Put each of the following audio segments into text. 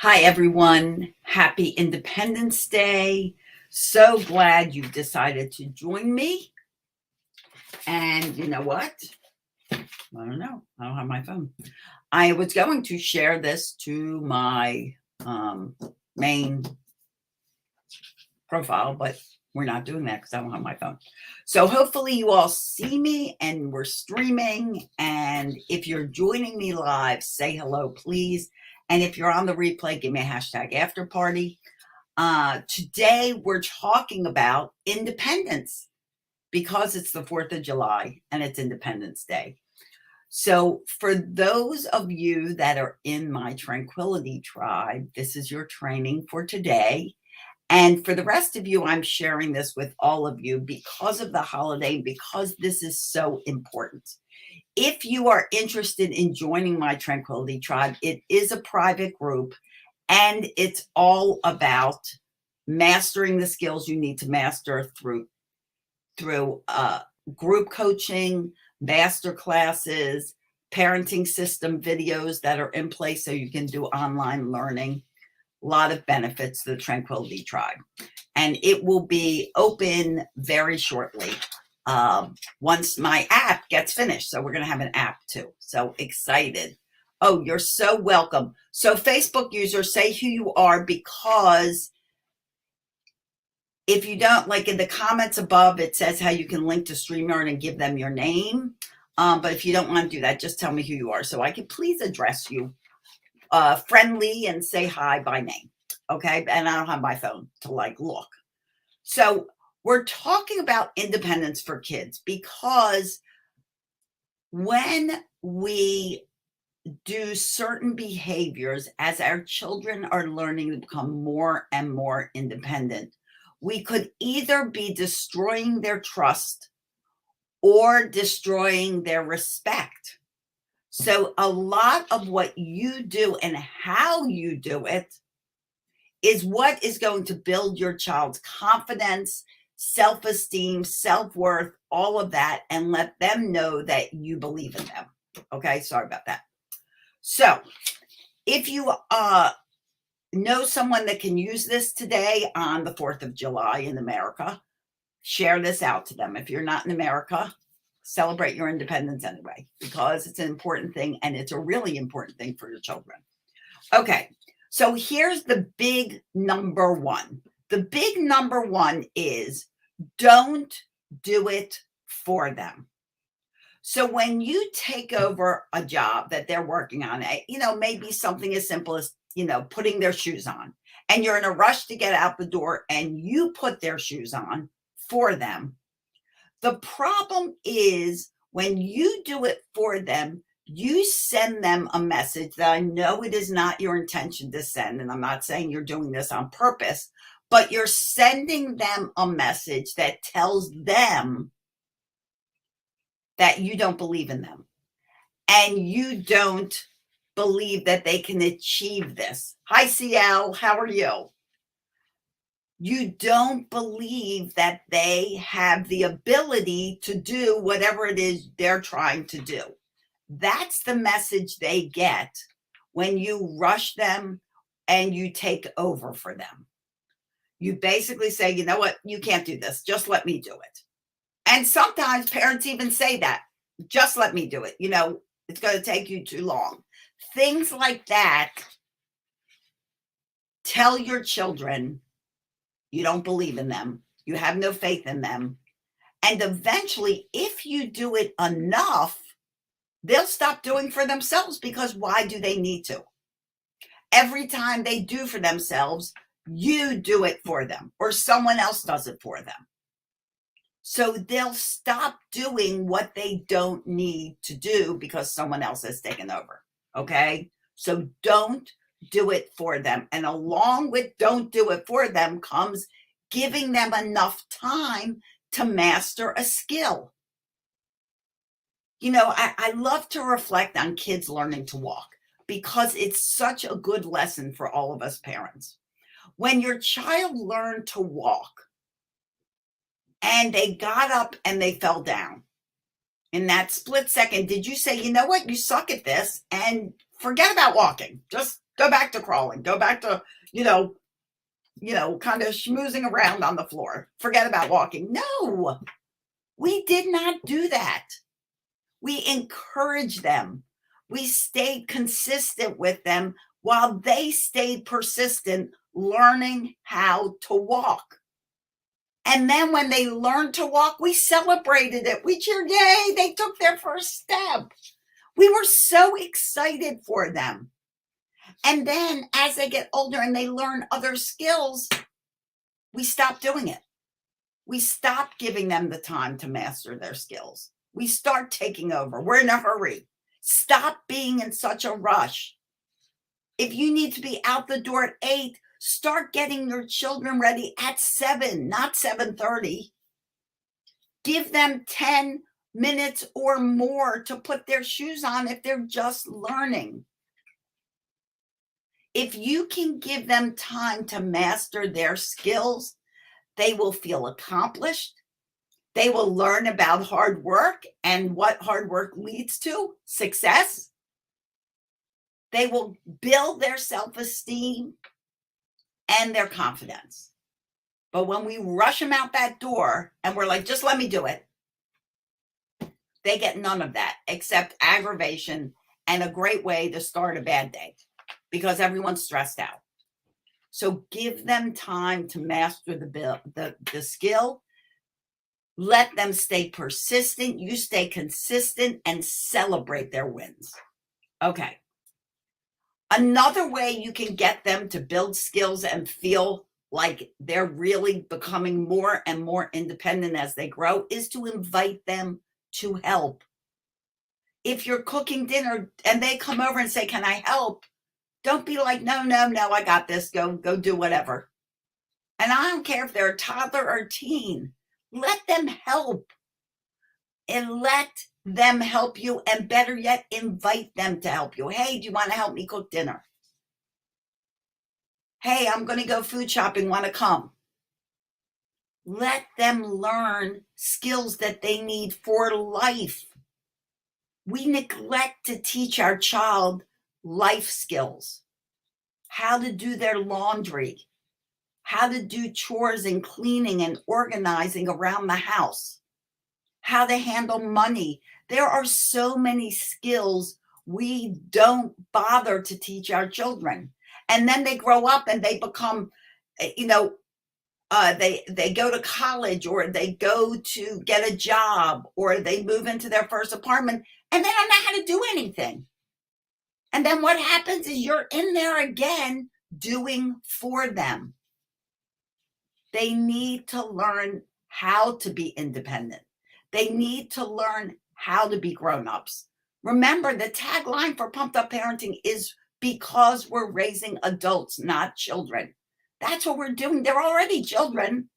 Hi, everyone. Happy Independence Day. So glad you decided to join me. And you know what? I don't know. I don't have my phone. I was going to share this to my main profile, but we're not doing that because I don't have my phone. So hopefully you all see me and we're streaming. And if you're joining me live, say hello, please. And if you're on the replay, give me a hashtag after party. Today we're talking about independence because it's the 4th of July and it's Independence Day. So for those of you that are in my Tranquility Tribe, this is your training for today. And for the rest of you, I'm sharing this with all of you because of the holiday, because this is so important. If you are interested in joining my Tranquility Tribe, it is a private group and it's all about mastering the skills you need to master through group coaching, master classes, parenting system videos that are in place so you can do online learning. A lot of benefits to the Tranquility Tribe. And it will be open very shortly once my app gets finished. So we're going to have an app too. So excited. Oh, you're so welcome. So Facebook users, say who you are, because if you don't, like in the comments above, it says how you can link to StreamYard and give them your name. But if you don't want to do that, just tell me who you are so I can please address you friendly and say hi by name. Okay. And I don't have my phone to look. So we're talking about independence for kids because when we do certain behaviors as our children are learning to become more and more independent, we could either be destroying their trust or destroying their respect. So a lot of what you do and how you do it is what is going to build your child's confidence, self-esteem, self-worth, all of that, and let them know that you believe in them. Okay, sorry about that. So if you know someone that can use this today on the 4th of July in America, share this out to them. If you're not in America, celebrate your independence anyway, because it's an important thing and it's a really important thing for your children. Okay, so here's the big number one. The big number one is don't do it for them. So when you take over a job that they're working on, maybe something as simple as, putting their shoes on, and you're in a rush to get out the door and you put their shoes on for them. The problem is when you do it for them, you send them a message that I know it is not your intention to send. And I'm not saying you're doing this on purpose, but you're sending them a message that tells them that you don't believe in them and you don't believe that they can achieve this. Hi, CL, how are you? You don't believe that they have the ability to do whatever it is they're trying to do. That's the message they get when you rush them and you take over for them. You basically say, you know what, you can't do this. Just let me do it. And sometimes parents even say that, just let me do it. It's going to take you too long. Things like that tell your children you don't believe in them. You have no faith in them. And eventually, if you do it enough, they'll stop doing for themselves, because why do they need to? Every time they do for themselves, you do it for them or someone else does it for them. So they'll stop doing what they don't need to do because someone else has taken over. Okay. So don't do it for them. And along with don't do it for them comes giving them enough time to master a skill. I love to reflect on kids learning to walk because it's such a good lesson for all of us parents. When your child learned to walk and they got up and they fell down, in that split second, did you say, you know what, you suck at this and forget about walking? Just Go back to crawling. Go back to, kind of schmoozing around on the floor. Forget about walking. No, we did not do that. We encouraged them. We stayed consistent with them while they stayed persistent, learning how to walk. And then when they learned to walk, we celebrated it. We cheered, yay, they took their first step. We were so excited for them. And then as they get older and they learn other skills, we stop doing it. We stop giving them the time to master their skills. We start taking over. We're in a hurry. Stop being in such a rush. If you need to be out the door at 8, start getting your children ready at 7, not 7:30. Give them 10 minutes or more to put their shoes on if they're just learning. If you can give them time to master their skills, they will feel accomplished. They will learn about hard work and what hard work leads to, success. They will build their self-esteem and their confidence. But when we rush them out that door and we're like, just let me do it, they get none of that except aggravation and a great way to start a bad day because everyone's stressed out. So give them time to master the skill. Let them stay persistent. You stay consistent and celebrate their wins. Okay. Another way you can get them to build skills and feel like they're really becoming more and more independent as they grow is to invite them to help. If you're cooking dinner and they come over and say, can I help? Don't be like, no, I got this. Go do whatever. And I don't care if they're a toddler or teen. Let them help. And let them help you. And better yet, invite them to help you. Hey, do you want to help me cook dinner? Hey, I'm going to go food shopping. Want to come? Let them learn skills that they need for life. We neglect to teach our child life skills, how to do their laundry, how to do chores and cleaning and organizing around the house, how to handle money. There are so many skills we don't bother to teach our children. And then they grow up and they become, they go to college or they go to get a job or they move into their first apartment and they don't know how to do anything. And then what happens is you're in there again doing for them. They need to learn how to be independent. They need to learn how to be grown-ups. Remember, the tagline for Pumped Up Parenting is because we're raising adults, not children. That's what we're doing. They're already children.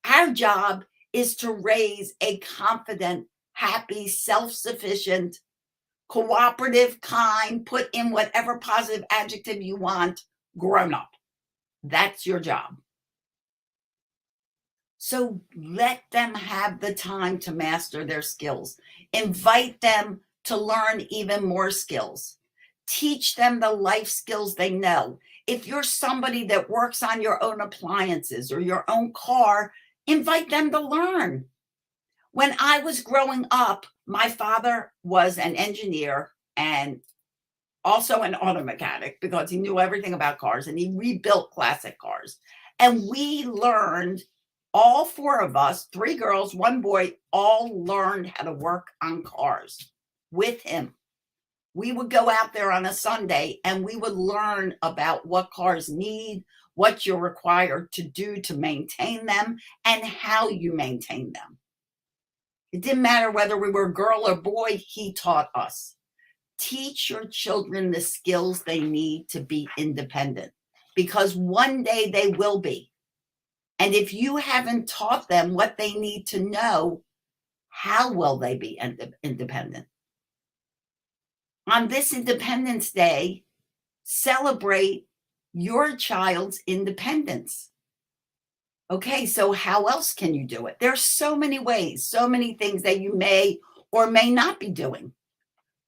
Our job is to raise a confident, happy, self-sufficient, cooperative, kind, put in whatever positive adjective you want, grown up. That's your job. So let them have the time to master their skills. Invite them to learn even more skills. Teach them the life skills they know. If you're somebody that works on your own appliances or your own car, invite them to learn. When I was growing up, my father was an engineer and also an auto mechanic because he knew everything about cars and he rebuilt classic cars. And we learned, all 4 of us, 3 girls, 1 boy, all learned how to work on cars with him. We would go out there on a Sunday and we would learn about what cars need, what you're required to do to maintain them, and how you maintain them. It didn't matter whether we were girl or boy, he taught us. Teach your children the skills they need to be independent because one day they will be. And if you haven't taught them what they need to know, how will they be independent? On this Independence Day, celebrate your child's independence. Okay, so how else can you do it? There's so many ways, so many things that you may or may not be doing.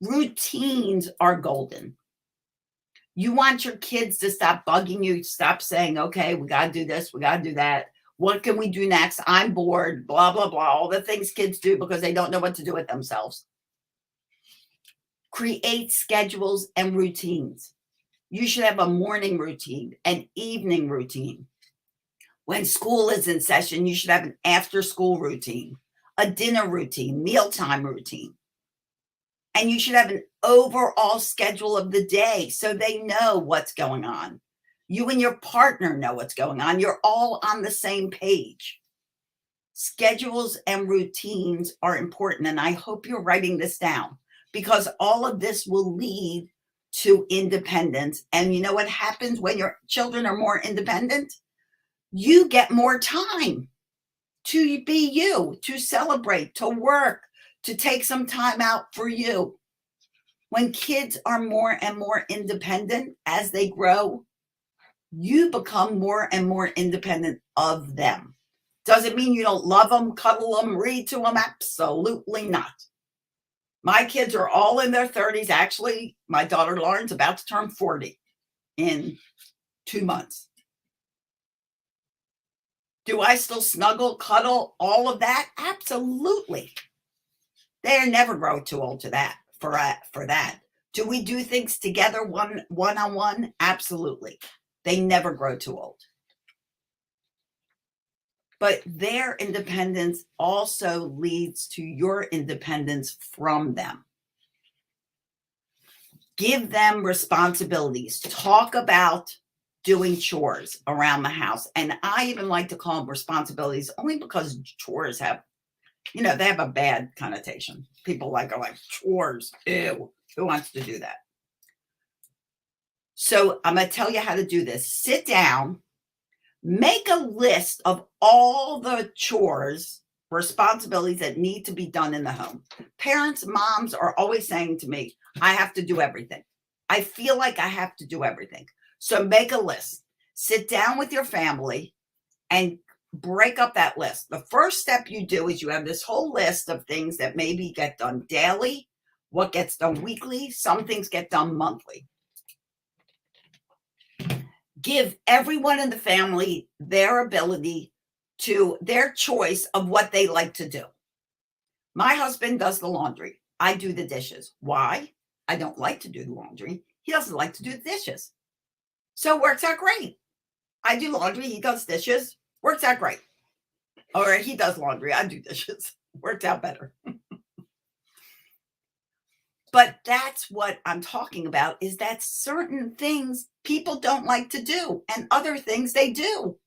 Routines are golden. You want your kids to stop bugging you, stop saying, okay, we got to do this, we got to do that. What can we do next? I'm bored, blah, blah, blah. All the things kids do because they don't know what to do with themselves. Create schedules and routines. You should have a morning routine, an evening routine. When school is in session, you should have an after school routine, a dinner routine, mealtime routine. And you should have an overall schedule of the day so they know what's going on. You and your partner know what's going on. You're all on the same page. Schedules and routines are important. And I hope you're writing this down because all of this will lead to independence. And you know what happens when your children are more independent? You get more time to be you, to celebrate, to work, to take some time out for you. When kids are more and more independent as they grow, you become more and more independent of them. Does it mean you don't love them, cuddle them, read to them? Absolutely not. My kids are all in their 30s. Actually, my daughter Lauren's about to turn 40 in 2 months. Do I still snuggle, cuddle, all of that? Absolutely. They never grow too old to that for that. Do we do things together one-on-one? Absolutely. They never grow too old. But their independence also leads to your independence from them. Give them responsibilities. Talk about doing chores around the house. And I even like to call them responsibilities only because chores have, they have a bad connotation. People are like chores. Ew, who wants to do that? So I'm going to tell you how to do this. Sit down, make a list of all the chores, responsibilities that need to be done in the home. Parents, moms are always saying to me, I have to do everything. I feel like I have to do everything. So make a list. Sit down with your family and break up that list. The first step you do is you have this whole list of things that maybe get done daily, what gets done weekly, some things get done monthly. Give everyone in the family their ability to their choice of what they like to do. My husband does the laundry. I do the dishes. Why? I don't like to do the laundry. He doesn't like to do the dishes. So it works out great. I do laundry. He does dishes. Works out great. Or he does laundry. I do dishes. Worked out better. But that's what I'm talking about, is that certain things people don't like to do and other things they do.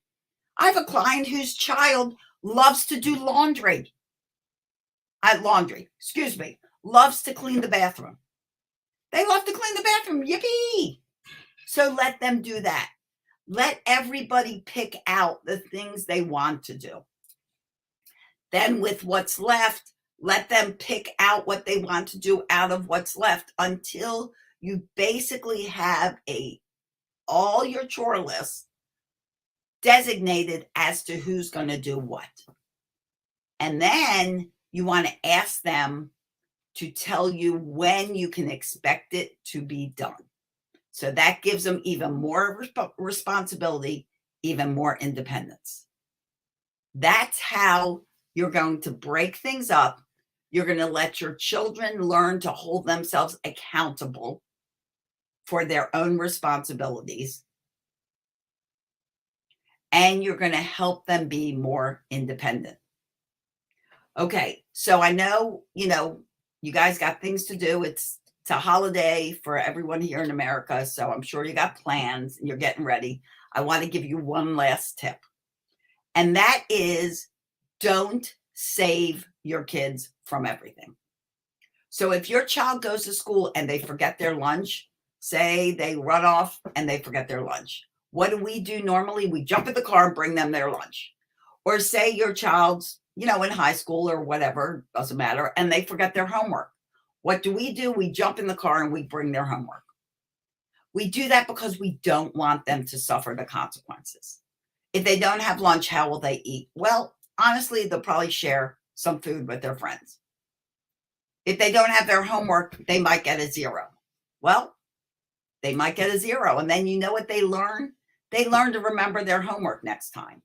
I have a client whose child loves to do laundry. Loves to clean the bathroom. They love to clean the bathroom. Yippee! So let them do that. Let everybody pick out the things they want to do. Then with what's left, let them pick out what they want to do out of what's left until you basically have all your chore lists designated as to who's going to do what. And then you want to ask them to tell you when you can expect it to be done. So that gives them even more responsibility, even more independence. That's how you're going to break things up. You're going to let your children learn to hold themselves accountable for their own responsibilities. And you're going to help them be more independent. Okay, so I know, you guys got things to do. It's a holiday for everyone here in America, so I'm sure you got plans and you're getting ready. I want to give you one last tip, and that is don't save your kids from everything. So if your child goes to school and they forget their lunch, say they run off and they forget their lunch, what do we do normally? We jump in the car and bring them their lunch. Or say your child's, in high school or whatever, doesn't matter, and they forget their homework. What do? We jump in the car and we bring their homework. We do that because we don't want them to suffer the consequences. If they don't have lunch, how will they eat? Well, honestly, they'll probably share some food with their friends. If they don't have their homework, they might get a 0. Well, They might get a 0. And then you know what they learn? They learn to remember their homework next time.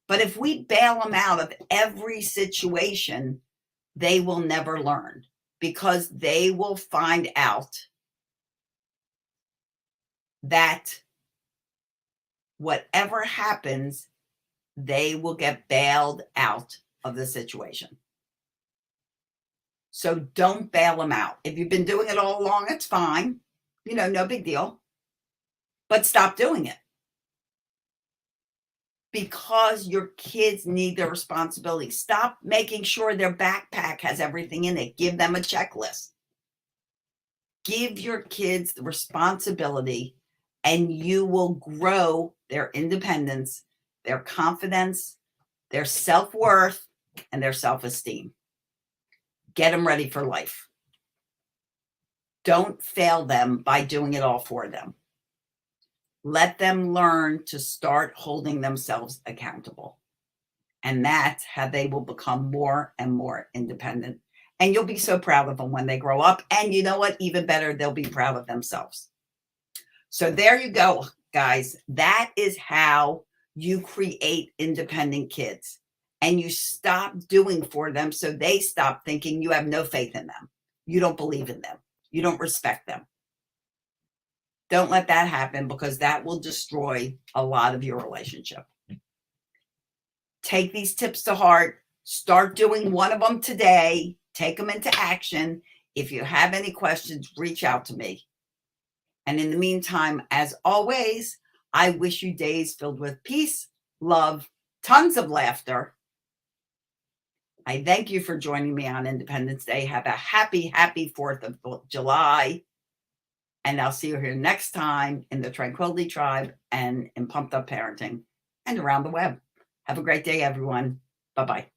But if we bail them out of every situation, they will never learn, because they will find out that whatever happens, they will get bailed out of the situation. So don't bail them out. If you've been doing it all along, it's fine. No big deal. But stop doing it. Because your kids need their responsibility. Stop making sure their backpack has everything in it. Give them a checklist. Give your kids the responsibility, and you will grow their independence, their confidence, their self-worth, and their self-esteem. Get them ready for life. Don't fail them by doing it all for them. Let them learn to start holding themselves accountable. And that's how they will become more and more independent. And you'll be so proud of them when they grow up. And you know what? Even better, they'll be proud of themselves. So there you go, guys. That is how you create independent kids. And you stop doing for them, so they stop thinking you have no faith in them. You don't believe in them. You don't respect them. Don't let that happen, because that will destroy a lot of your relationship. Take these tips to heart. Start doing one of them today. Take them into action. If you have any questions, reach out to me. And in the meantime, as always, I wish you days filled with peace, love, tons of laughter. I thank you for joining me on Independence Day. Have a happy 4th of July. And I'll see you here next time in the Tranquility Tribe and in Pumped Up Parenting and around the web. Have a great day, everyone. Bye-bye.